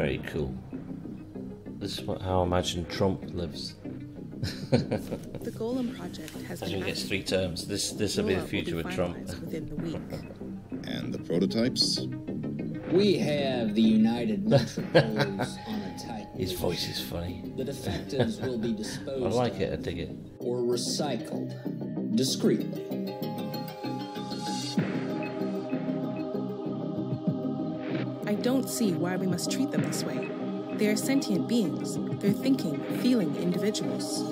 Very cool. This is how I imagine Trump lives. The Golem project has As been he gets 3 terms. This will be the future with Trump. within the week. And the prototypes? We have the United Metropoles on a tight. His voice is funny. The defectives will be disposed I like of it, I dig it. or recycled discreetly. I don't see why we must treat them this way. They are sentient beings. They're thinking, feeling individuals.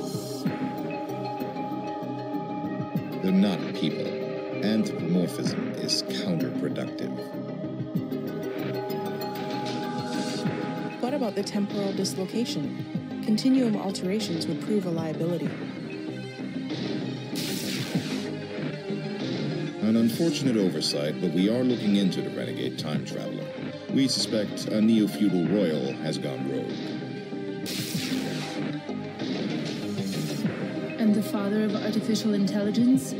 They're not people. Anthropomorphism is counterproductive. What about the temporal dislocation? Continuum alterations would prove a liability. An unfortunate oversight, but we are looking into the renegade time traveler. We suspect a neo-feudal royal has gone rogue. And the father of artificial intelligence?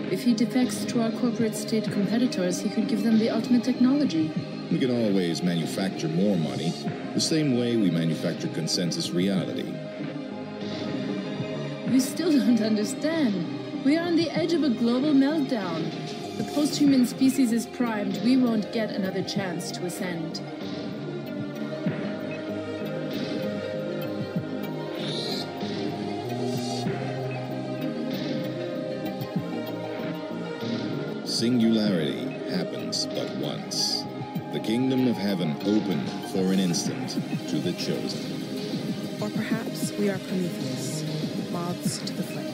If he defects to our corporate state competitors, he could give them the ultimate technology. We can always manufacture more money, the same way we manufacture consensus reality. You still don't understand. We are on the edge of a global meltdown. The post-human species is primed. We won't get another chance to ascend. Singularity happens but once. The kingdom of heaven opened for an instant to the chosen. Or perhaps we are Prometheus, moths to the flame.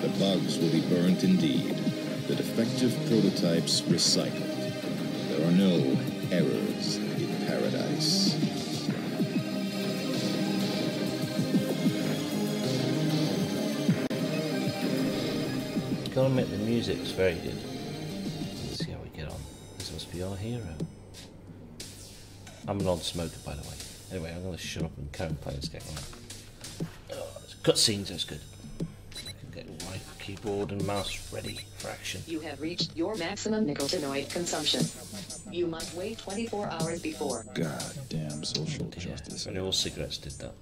The bugs will be burnt indeed. The defective prototypes recycled. There are no errors in paradise. Gotta admit, the music's very good. Let's see how we get on. This must be our hero. I'm a non-smoker, by the way. Anyway, I'm gonna shut up and carry on playing this game. Cutscenes, that's good. I can get my keyboard and mouse ready for action. You have reached your maximum nicotinoid consumption. You must wait 24 hours before. Goddamn social justice. And all cigarettes did that.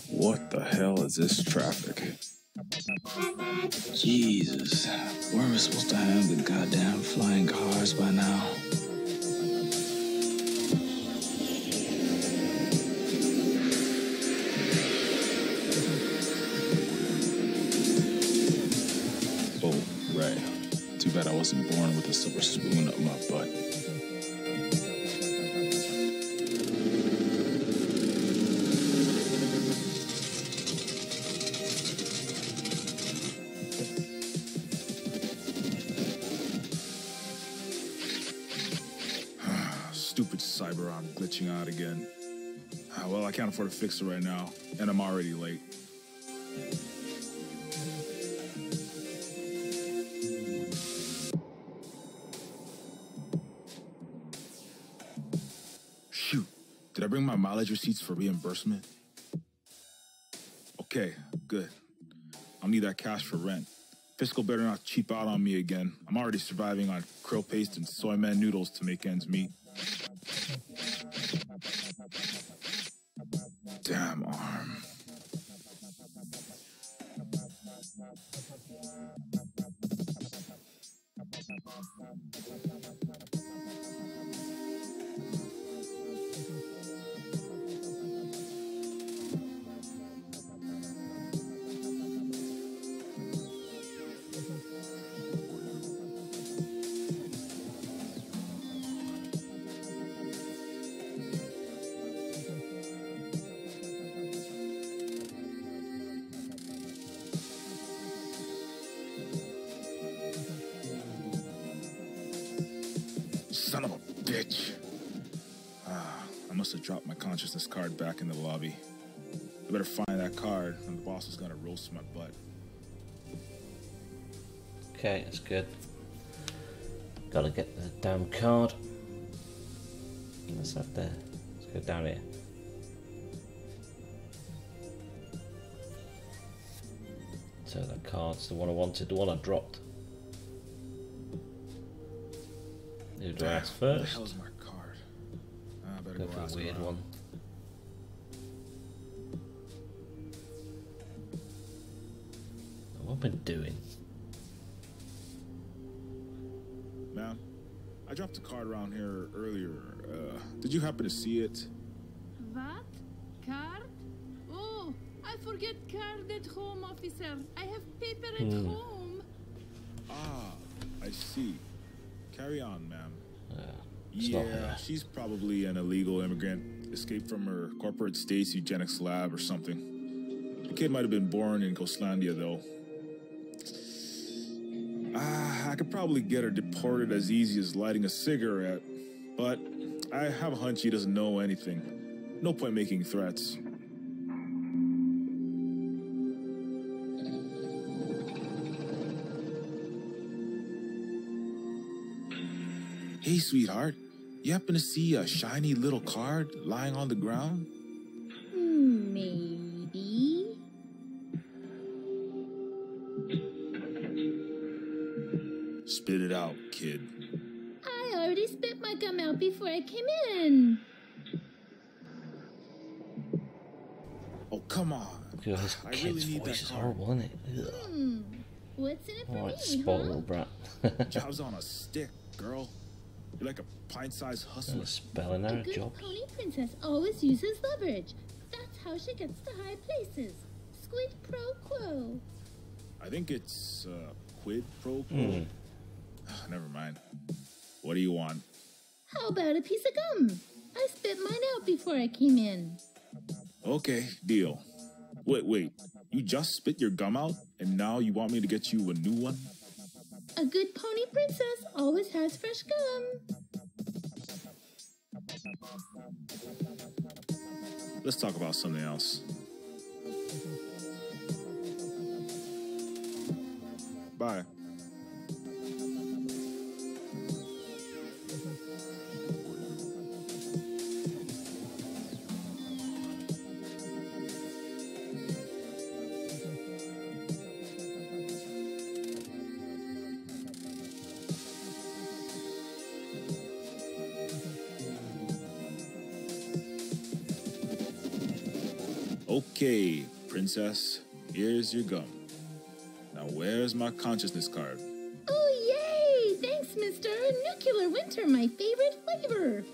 What the hell is this traffic? Jesus, weren't we supposed to have the goddamn flying cars by now? Oh, right. Too bad I wasn't born with a silver spoon up my butt. Stupid Cyberon glitching out again. Well, I can't afford to fix it right now, and I'm already late. Shoot, did I bring my mileage receipts for reimbursement? Okay, good. I'll need that cash for rent. Fiscal better not cheap out on me again. I'm already surviving on krill paste and soy man noodles to make ends meet. Damn arm. Son of a bitch. I must have dropped my consciousness card back in the lobby. I better find that card, and the boss is gonna roast my butt. Okay, that's good. Gotta get the damn card. What's that there? Let's go down here. So that card's the one I wanted, the one I dropped. Who do I ask Where the first? hell's my card? I better Go go for a ask weird around. one. What have I been doing? Ma'am, I dropped a card around here earlier. Did you happen to see it? What? Card? Oh, I forget card at home, officer. I have paper at home. Ah, I see. Carry on, ma'am. It's not Yeah, her. she's probably an illegal immigrant, escaped from her corporate state's eugenics lab or something. The kid might have been born in Coastlandia, though. I could probably get her deported as easy as lighting a cigarette, but I have a hunch she doesn't know anything. No point making threats. Hey, sweetheart, you happen to see a shiny little card lying on the ground? Maybe. Spit it out, kid. I already spit my gum out before I came in. Oh, come on. God, this I kid's really need voice that is card. horrible, isn't it? Ugh. What's in it for Alright, me, spoiled huh? little brat. Job's on a stick, girl. You're like a pint-sized hustler. Spelling A out good job. pony princess always uses leverage. That's how she gets to high places. Squid pro quo. I think it's quid pro quo. Never mind. What do you want? How about a piece of gum? I spit mine out before I came in. Okay, deal. Wait. You just spit your gum out, and now you want me to get you a new one? A good pony princess always has fresh gum. Let's talk about something else. Bye. Okay, princess, here's your gum. Now where's my consciousness card? Oh, yay! Thanks, Mr. Nuclear Winter, my favorite flavor.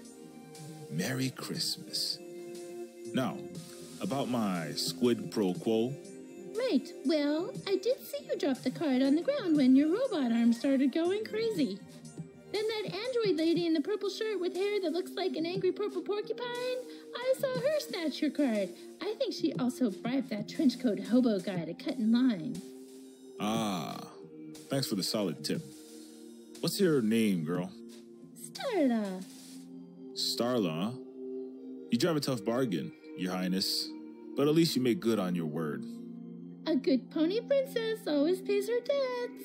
Merry Christmas. Now, about my squid pro quo. Right, well, I did see you drop the card on the ground when your robot arm started going crazy. Then that android lady in the purple shirt with hair that looks like an angry purple porcupine, I saw her snatch your card. I think she also bribed that trenchcoat hobo guy to cut in line. Ah, thanks for the solid tip. What's your name, girl? Starla. Starla, huh? You drive a tough bargain, Your Highness, but at least you make good on your word. A good pony princess always pays her debts.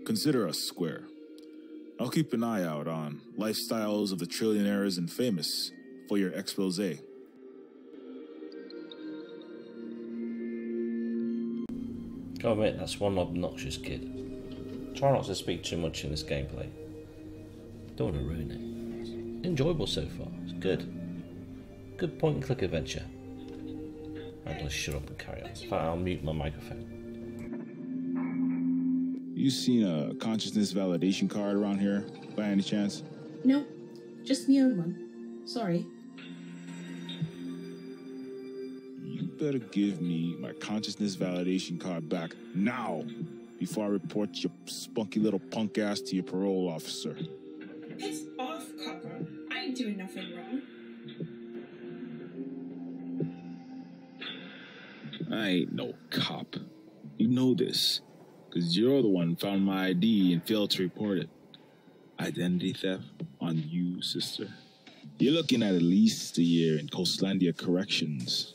Consider us square. I'll keep an eye out on lifestyles of the trillionaires and famous for your expose. Gotta admit, that's one obnoxious kid. Try not to speak too much in this gameplay. Don't want to ruin it. It's enjoyable so far. It's good. Good point and click adventure. I'm gonna shut up and carry on. In fact, I'll mute my microphone. You seen a consciousness validation card around here, by any chance? No, just my own one. Sorry. You better give me my consciousness validation card back now, before I report your spunky little punk ass to your parole officer. Piss off, copper. I ain't doing nothing wrong. I ain't no cop. You know this, because you're the one who found my ID and failed to report it. Identity theft on you, sister. You're looking at least a year in Coastlandia Corrections.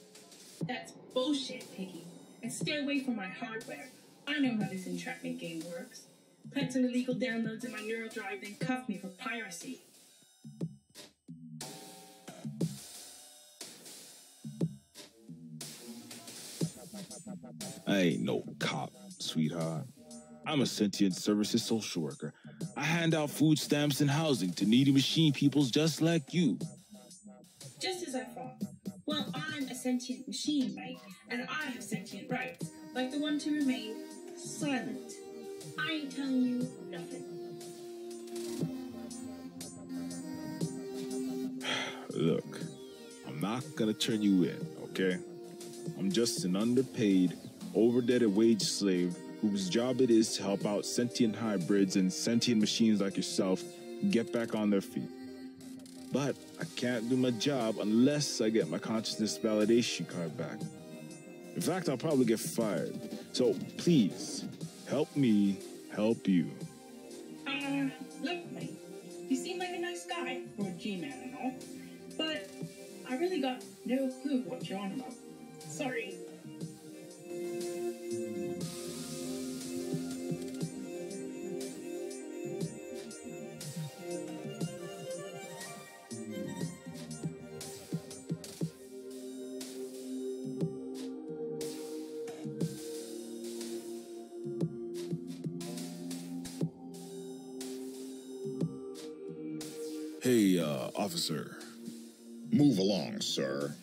That's bullshit, Piggy. And stay away from my hardware. I know how this entrapment game works. Plant some illegal downloads in my neural drive, then cuff me for piracy. I ain't no cop. sweetheart. I'm a sentient services social worker. I hand out food stamps and housing to needy machine peoples just like you. Just as I thought. Well, I'm a sentient machine, right? And I have sentient rights, like the one to remain silent. I ain't telling you nothing. Look, I'm not gonna turn you in, okay? I'm just an underpaid, overdebted wage slave whose job it is to help out sentient hybrids and sentient machines like yourself get back on their feet. But I can't do my job unless I get my consciousness validation card back. In fact, I'll probably get fired. So please, help me help you. Look, mate, you seem like a nice guy for a G-man and all, but I really got no clue what you're on about. Sorry. Hey, officer. Move along, sir.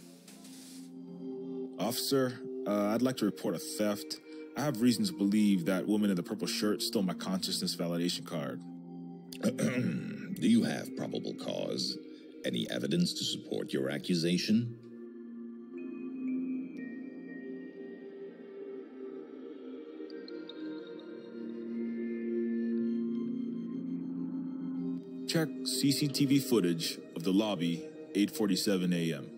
Officer, I'd like to report a theft. I have reason to believe that woman in the purple shirt stole my consciousness validation card. Do you have probable cause? Any evidence to support your accusation? Check CCTV footage of the lobby, 8:47 a.m.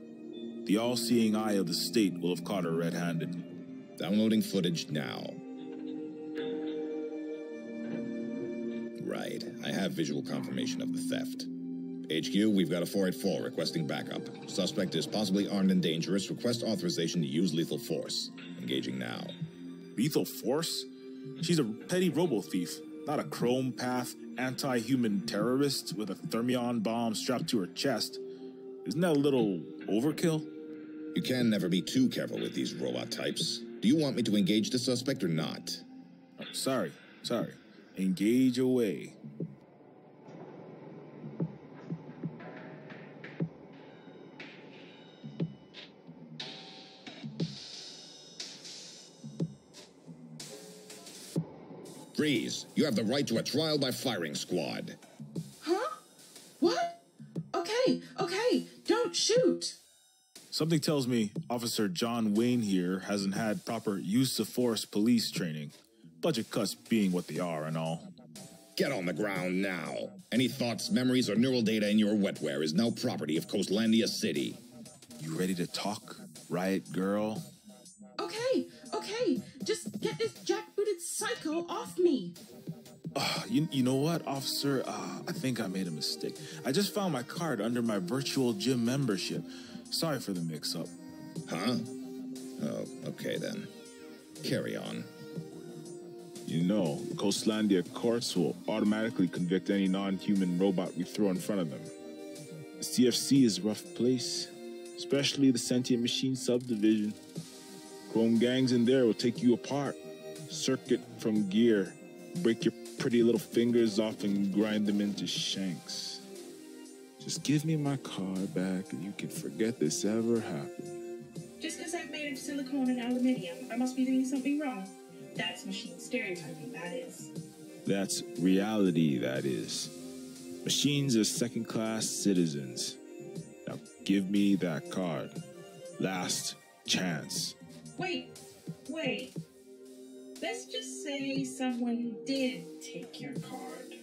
The all-seeing eye of the state will have caught her red-handed. Downloading footage now. Right. I have visual confirmation of the theft. HQ, we've got a 484 requesting backup. Suspect is possibly armed and dangerous. Request authorization to use lethal force. Engaging now. Lethal force? She's a petty robo-thief, not a chrome path, anti-human terrorist with a thermion bomb strapped to her chest. Isn't that a little overkill? You can never be too careful with these robot types. Do you want me to engage the suspect or not? Oh, sorry. Engage away. Freeze! You have the right to a trial by firing squad. Huh? What? Okay, don't shoot! Something tells me Officer John Wayne here hasn't had proper use of force police training. Budget cuts being what they are and all. Get on the ground now. Any thoughts, memories, or neural data in your wetware is now property of Coastlandia City. You ready to talk, riot girl? Okay, just get this jackbooted psycho off me. You know what, officer? I think I made a mistake. I just found my card under my virtual gym membership. Sorry for the mix-up. Huh? Oh, okay then. Carry on. You know, Coastlandia courts will automatically convict any non-human robot we throw in front of them. The CFC is a rough place, especially the sentient machine subdivision. Chrome gangs in there will take you apart, circuit from gear, break your pretty little fingers off and grind them into shanks. Just give me my card back and you can forget this ever happened. Just because I've made of silicone and aluminium, I must be doing something wrong. That's machine stereotyping, that is. That's reality, that is. Machines are second-class citizens. Now give me that card. Last chance. Wait. Let's just say someone did take your card.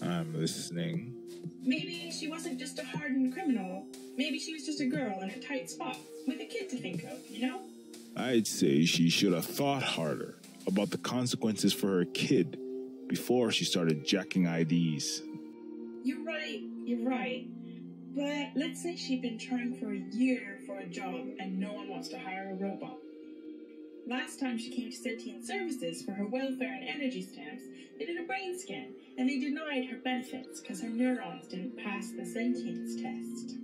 I'm listening. Maybe she wasn't just a hardened criminal. Maybe she was just a girl in a tight spot with a kid to think of, you know? I'd say she should have thought harder about the consequences for her kid before she started jacking IDs. You're right. But let's say she'd been trying for a year for a job and no one wants to hire a robot. Last time she came to Sentient Services for her welfare and energy stamps, they did a brain scan, and they denied her benefits because her neurons didn't pass the sentience test.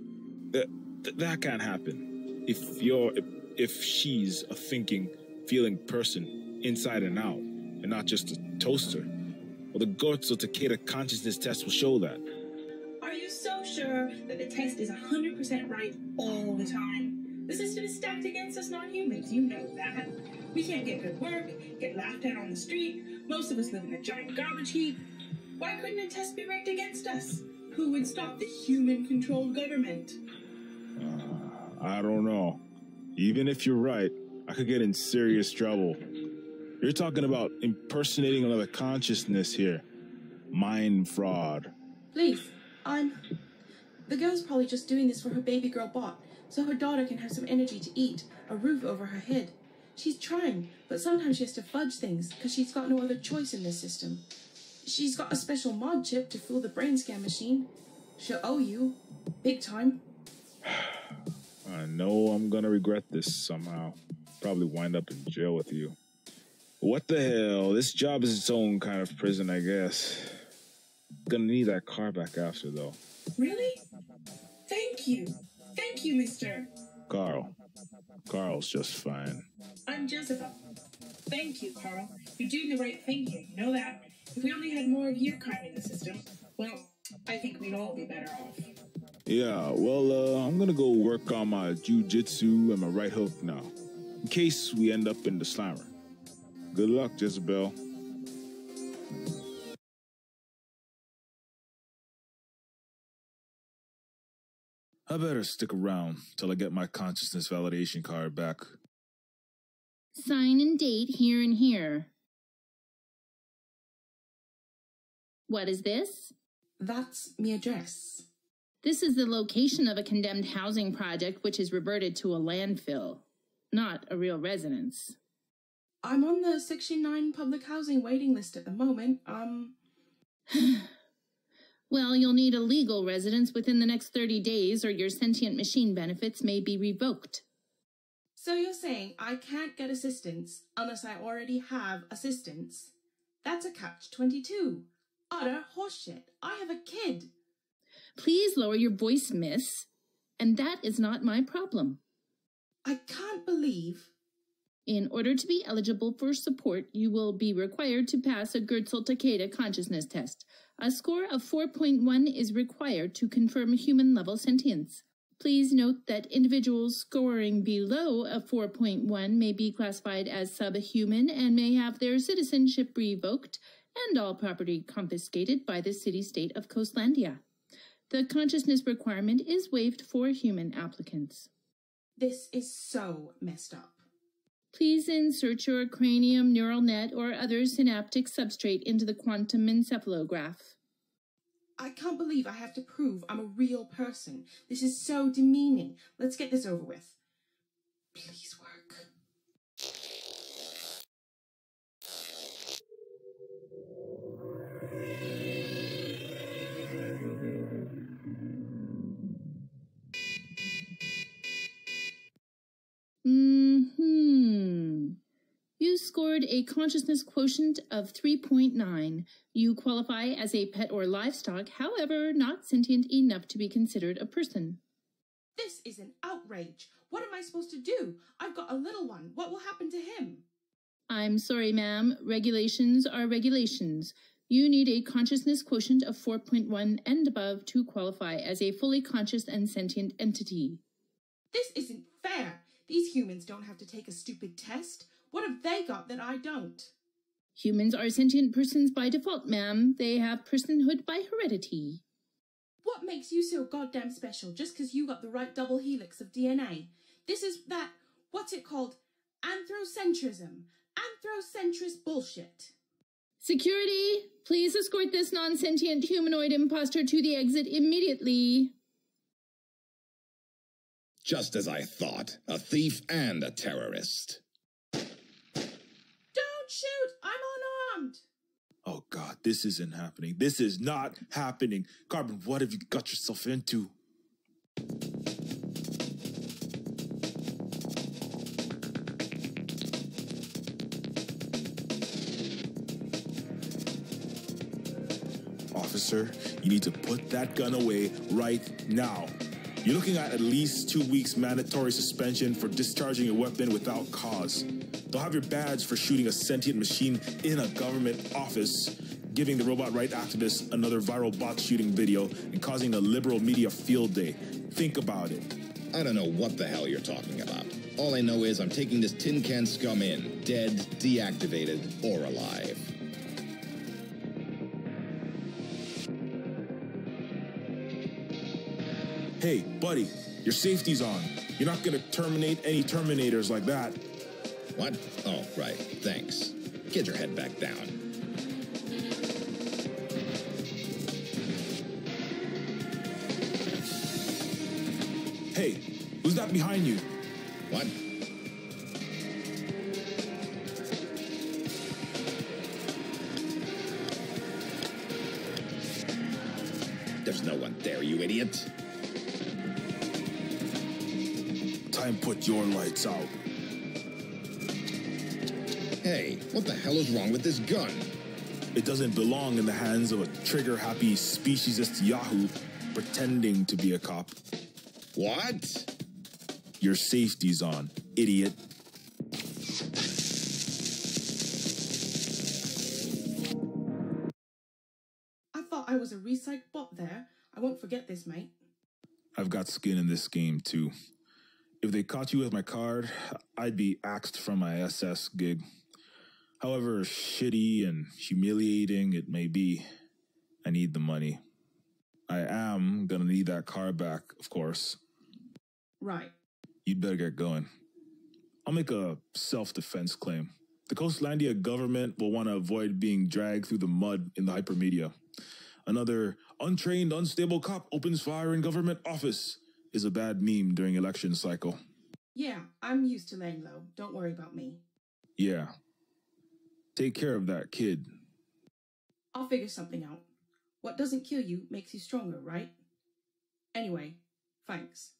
That can't happen. If she's a thinking, feeling person inside and out, and not just a toaster. Well, the Goetzel Takeda consciousness test will show that. Are you so sure that the test is 100% right all the time? The system is stacked against us non-humans, you know that. We can't get good work, get laughed at on the street, most of us live in a giant garbage heap. Why couldn't a test be rigged against us? Who would stop the human-controlled government? I don't know. Even if you're right, I could get in serious trouble. You're talking about impersonating another consciousness here. Mind fraud. Please, the girl's probably just doing this for her baby girl bot, so her daughter can have some energy to eat, a roof over her head. She's trying, but sometimes she has to fudge things, because she's got no other choice in this system. She's got a special mod chip to fool the brain scan machine. She'll owe you. Big time. I know I'm gonna regret this somehow. Probably wind up in jail with you. What the hell? This job is its own kind of prison, I guess. Gonna need that car back after, though. Really? Thank you. Thank you, mister. Carl. Carl's just fine. I'm Jezebel. Thank you, Carl. You're doing the right thing here, you know that? If we only had more of your kind in the system, well, I think we'd all be better off. Yeah, well, I'm gonna go work on my jiu-jitsu and my right hook now, in case we end up in the slammer. Good luck, Jezebel. I better stick around till I get my consciousness validation card back. Sign and date here and here. What is this? That's me address. This is the location of a condemned housing project which is reverted to a landfill, not a real residence. I'm on the Section 9 public housing waiting list at the moment. Well, you'll need a legal residence within the next 30 days or your sentient machine benefits may be revoked. So you're saying I can't get assistance unless I already have assistance? That's a catch-22. Utter horseshit. I have a kid. Please lower your voice, miss. And that is not my problem. I can't believe... In order to be eligible for support, you will be required to pass a Goetzel Takeda consciousness test. A score of 4.1 is required to confirm human-level sentience. Please note that individuals scoring below a 4.1 may be classified as subhuman and may have their citizenship revoked and all property confiscated by the city-state of Coastlandia. The consciousness requirement is waived for human applicants. This is so messed up. Please insert your cranium neural net or other synaptic substrate into the quantum encephalograph. I can't believe I have to prove I'm a real person. This is so demeaning. Let's get this over with. Please work. You scored a consciousness quotient of 3.9. You qualify as a pet or livestock, however, not sentient enough to be considered a person. This is an outrage. What am I supposed to do? I've got a little one. What will happen to him? I'm sorry, ma'am. Regulations are regulations. You need a consciousness quotient of 4.1 and above to qualify as a fully conscious and sentient entity. This isn't fair. These humans don't have to take a stupid test. What have they got that I don't? Humans are sentient persons by default, ma'am. They have personhood by heredity. What makes you so goddamn special just because you got the right double helix of DNA? This is that, what's it called? Anthrocentrism. Anthrocentrist bullshit. Security, please escort this non-sentient humanoid imposter to the exit immediately. Just as I thought, a thief and a terrorist. Don't shoot! I'm unarmed! Oh God, this isn't happening. This is not happening. Carbon, what have you got yourself into? Officer, you need to put that gun away right now. You're looking at least 2 weeks mandatory suspension for discharging a weapon without cause. They'll have your badge for shooting a sentient machine in a government office, giving the robot right activists another viral bot shooting video, and causing a liberal media field day. Think about it. I don't know what the hell you're talking about. All I know is I'm taking this tin can scum in, dead, deactivated, or alive. Hey, buddy, your safety's on. You're not gonna terminate any Terminators like that. What? Oh, right. Thanks. Get your head back down. Hey, who's that behind you? What? There's no one there, you idiot. Time put your lights out. Hey, what the hell is wrong with this gun? It doesn't belong in the hands of a trigger-happy speciesist yahoo pretending to be a cop. What? Your safety's on, idiot. I thought I was a recycled bot there. I won't forget this, mate. I've got skin in this game, too. If they caught you with my card, I'd be axed from my SS gig. However shitty and humiliating it may be, I need the money. I am gonna need that car back, of course. Right. You'd better get going. I'll make a self-defense claim. The Coastlandia government will want to avoid being dragged through the mud in the hypermedia. Another untrained, unstable cop opens fire in government office is a bad meme during election cycle. Yeah, I'm used to laying low. Don't worry about me. Yeah. Take care of that kid. I'll figure something out. What doesn't kill you makes you stronger, right? Anyway, thanks.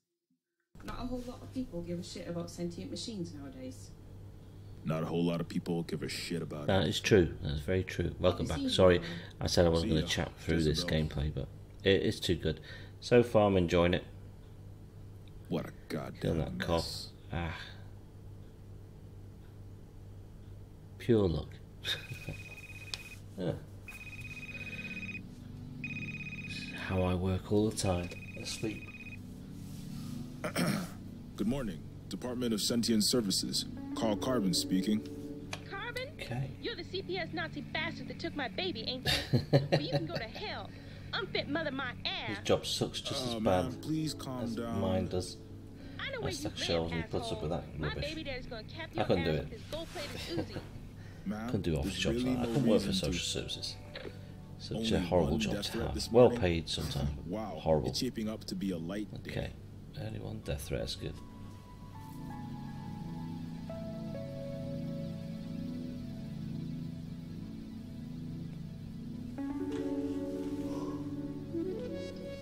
Not a whole lot of people give a shit about sentient machines nowadays. Not a whole lot of people give a shit about it. That is true. That's very true. Welcome back. Sorry, I said I wasn't going to chat through this gameplay, but it is too good. So far, I'm enjoying it. What a goddamn Doing that mess. cough. Ah. Pure luck. Yeah. How I work all the time. Asleep. Good morning. Department of Sentient Services. Carl Carbon speaking. Carbon? Okay. You're the CPS Nazi bastard that took my baby, ain't you? Well, you can go to hell. Unfit mother my ass. His job sucks just as bad Man, please calm as down. mine does. I know I where you stack live, shelves and he puts asshole. up with that My rubbish. baby daddy's gonna cap I your couldn't do ass it. with his gold-plated Uzi. Ma'am, Couldn't do office there's jobs really like that. I no couldn't work for reason social to- services. Such Only a horrible one job death to threat have. this Well morning? paid sometimes. Wow, Horrible. it's shaping up to be a light day. Okay. Only one death threat is good.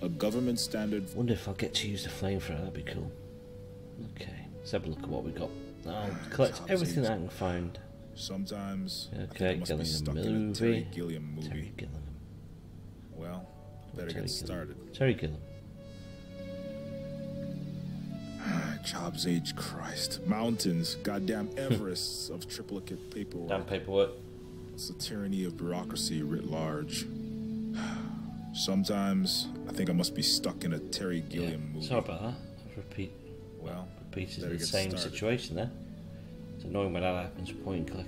A government standard. Wonder if I'll get to use the flamethrower. That'd be cool. Okay. Let's have a look at what we got. I'll collect Jobs everything ain't- I can find. Sometimes I think Okay, I must be Gillingham stuck in a movie. Terry Gilliam movie. Terry Gillingham. Well, better Terry get Gilliam. started. Terry Gilliam. Jobs age, Christ. Mountains, goddamn Everests of triplicate paperwork. Damn paperwork. It's the tyranny of bureaucracy writ large. Sometimes I think I must be stuck in a Terry Gilliam movie. Sorry about that. I've Well, repeated better the get same started. situation there. It's annoying when that happens. Point and click.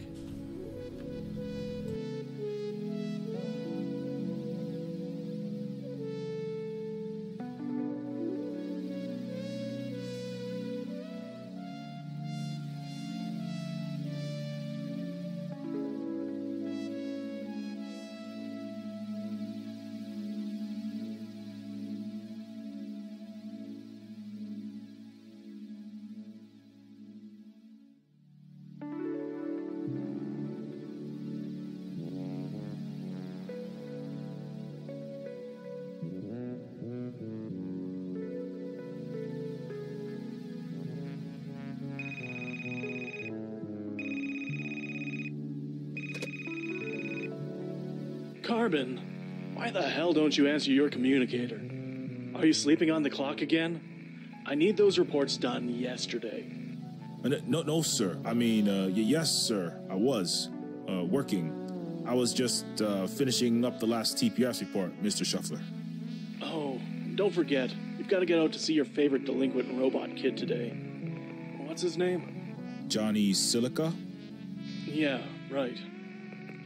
Carbon, why the hell don't you answer your communicator? Are you sleeping on the clock again? I need those reports done yesterday. No, sir. I mean, yes, sir. I was working. I was just finishing up the last TPS report, Mr. Shuffler. Oh, don't forget, you've got to get out to see your favorite delinquent robot kid today. What's his name? Johnny Silica? Yeah, right.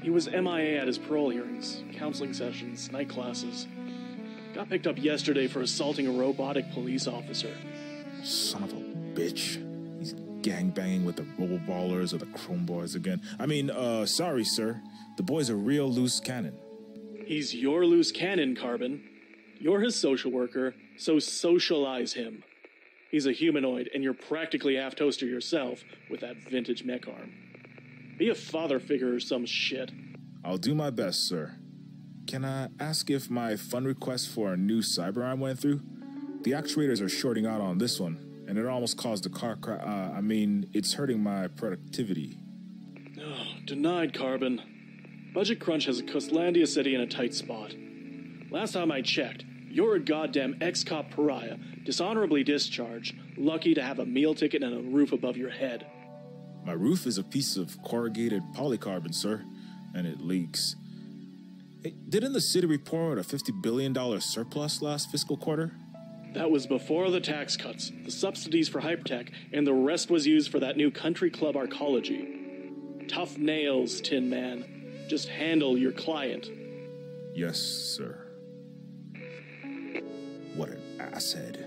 He was MIA at his parole hearings, counseling sessions, night classes. Got picked up yesterday for assaulting a robotic police officer. Son of a bitch. He's gangbanging with the Roboballers or the Chrome Boys again. I mean, sorry, sir. The boy's a real loose cannon. He's your loose cannon, Carbon. You're his social worker, so socialize him. He's a humanoid, and you're practically half toaster yourself with that vintage mech arm. Be a father figure or some shit. I'll do my best, sir. Can I ask if my fund request for a new cyber arm went through? The actuators are shorting out on this one, and it almost caused a car crash. I mean, it's hurting my productivity. Oh, denied, Carbon. Budget crunch has a Costlandia city in a tight spot. Last time I checked, you're a goddamn ex-cop pariah, dishonorably discharged, lucky to have a meal ticket and a roof above your head. My roof is a piece of corrugated polycarbon, sir, and it leaks. Hey, didn't the city report a $50 billion surplus last fiscal quarter? That was before the tax cuts, the subsidies for hypertech, and the rest was used for that new country club arcology. Tough nails, Tin Man. Just handle your client. Yes, sir. What an asshead.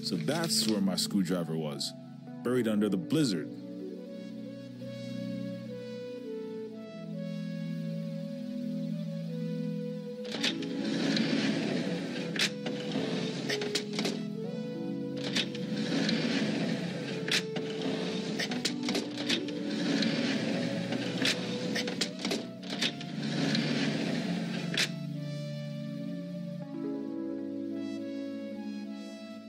So that's where my screwdriver was, buried under the blizzard.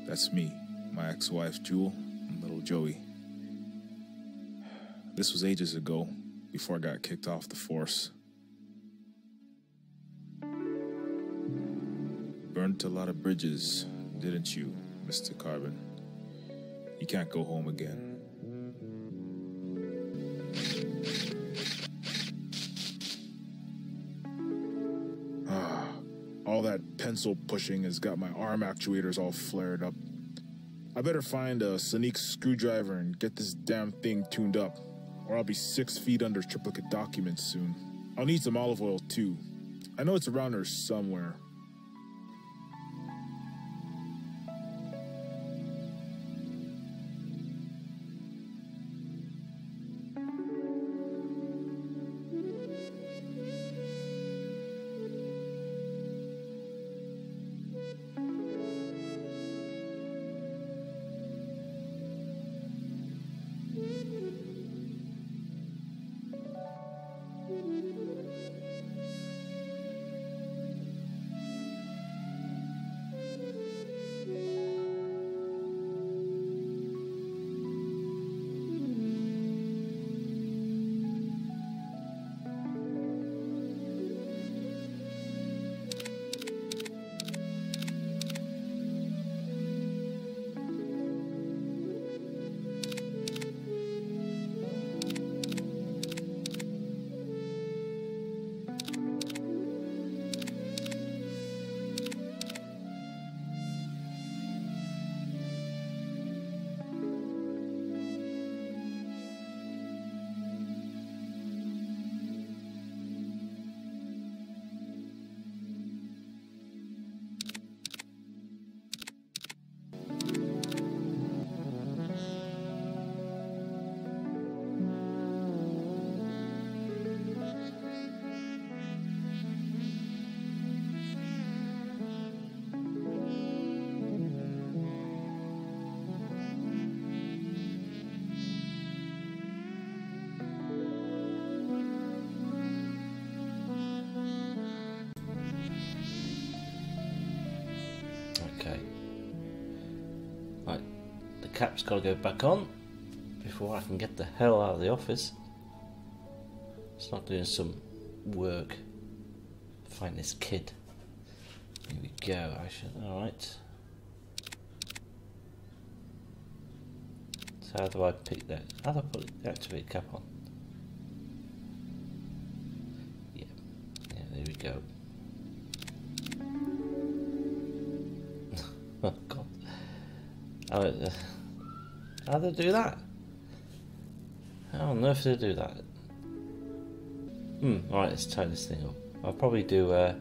That's me, my ex-wife Jewel, and little Joey. This was ages ago, before I got kicked off the force. Burnt a lot of bridges, didn't you, Mr. Carbon? You can't go home again. All that pencil pushing has got my arm actuators all flared up. I better find a Sonic screwdriver and get this damn thing tuned up, or I'll be 6 feet under triplicate documents soon. I'll need some olive oil too. I know it's around here somewhere. cap's got to go back on before I can get the hell out of the office. It's not doing some work. Find this kid. Here we go. Alright. So how do I pick that? How do I put the activate cap on? Yeah, there we go. Oh god. How do they do that? I don't know if they do that. Alright, let's turn this thing up. I'll probably do a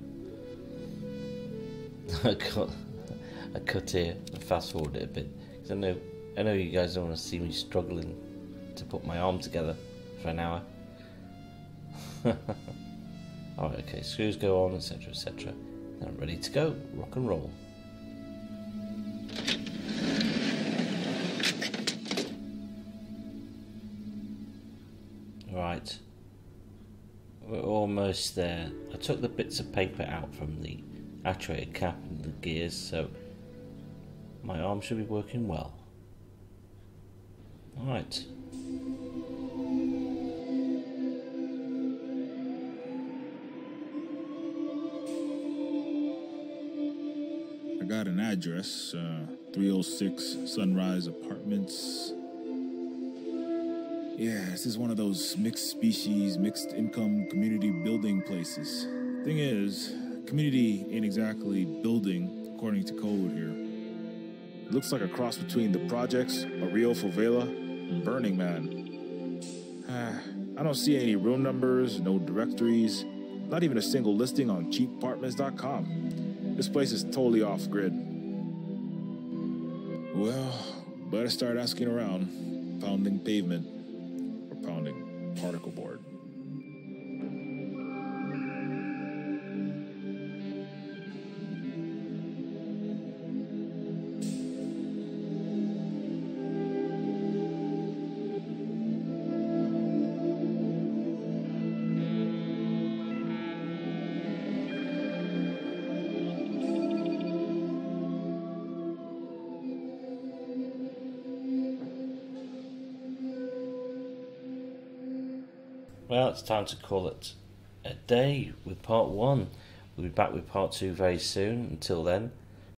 cut here and fast forward it a bit. Because I know you guys don't want to see me struggling to put my arm together for an hour. Alright, okay, screws go on, etc, etc. Now I'm ready to go. Rock and roll. Right. We're almost there. I took the bits of paper out from the actuator cap and the gears, so my arm should be working well. Alright. I got an address, 306 Sunrise Apartments. Yeah, this is one of those mixed species, mixed income community building places. Thing is, community ain't exactly building according to code here. It looks like a cross between the projects, a Rio Favela, and Burning Man. I don't see any room numbers, no directories, not even a single listing on cheapapartments.com. This place is totally off grid. Well, better start asking around, pounding pavement. Pounding particle board. Well, it's time to call it a day with part 1. We'll be back with part 2 very soon. Until then,